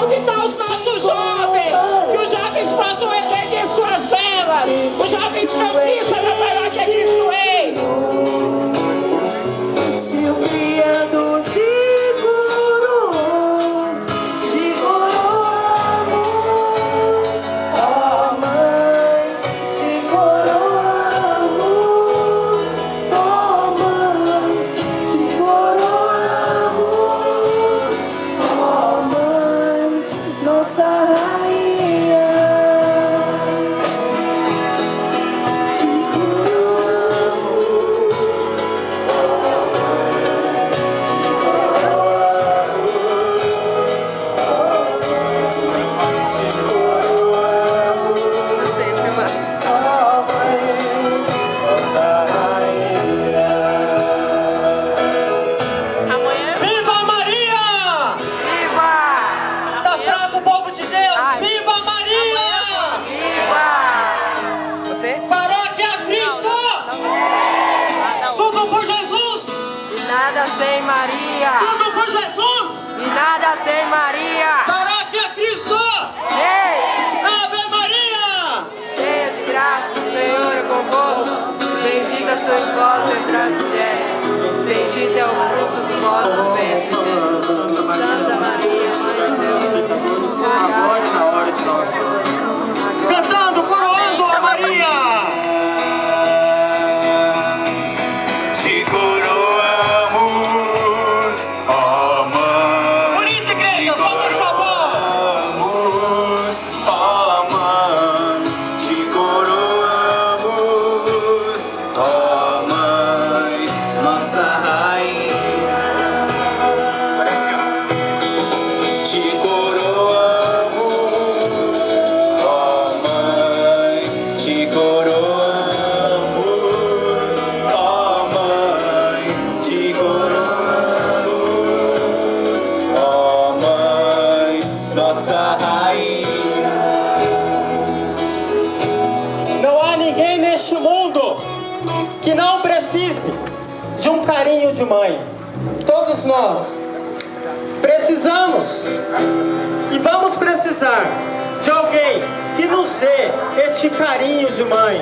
Onde estão os nossos jovens? Que os jovens possam erguer suas velas. Os jovens campistas da paróquia Cristo Rei. Se o Criador te coroamos, ó Mãe, te coroamos, ó Mãe, te coroamos, ó Mãe, nossa rainha. Viva Maria! Viva! Tá fraco o povo de Deus! Viva Maria! Viva! Você? Paróquia Cristo! Tudo por Jesus! E nada sem Maria! Tudo por Jesus! E nada sem Maria! Paróquia Cristo! Ei! Ave Maria! Cheia de graça, o Senhor é convosco. Bendita sois vós entre as mulheres. Bendito é o fruto do vosso ventre, Jesus. Santa Maria, Mãe de Deus, rogai por nós. Cantando, coroando a Maria! Te coroamos, ó Mãe. Bonita igreja, solta sua voz! Coroamos, ó Mãe. Te coroamos, ó Mãe, nossa rainha. Te coroamos, ó Mãe. Te coroamos, ó Mãe. Te coroamos, ó Mãe, nossa rainha. Não há ninguém neste mundo que não precise de um carinho de mãe. Todos nós precisamos e vamos precisar de alguém que nos dê este carinho de mãe.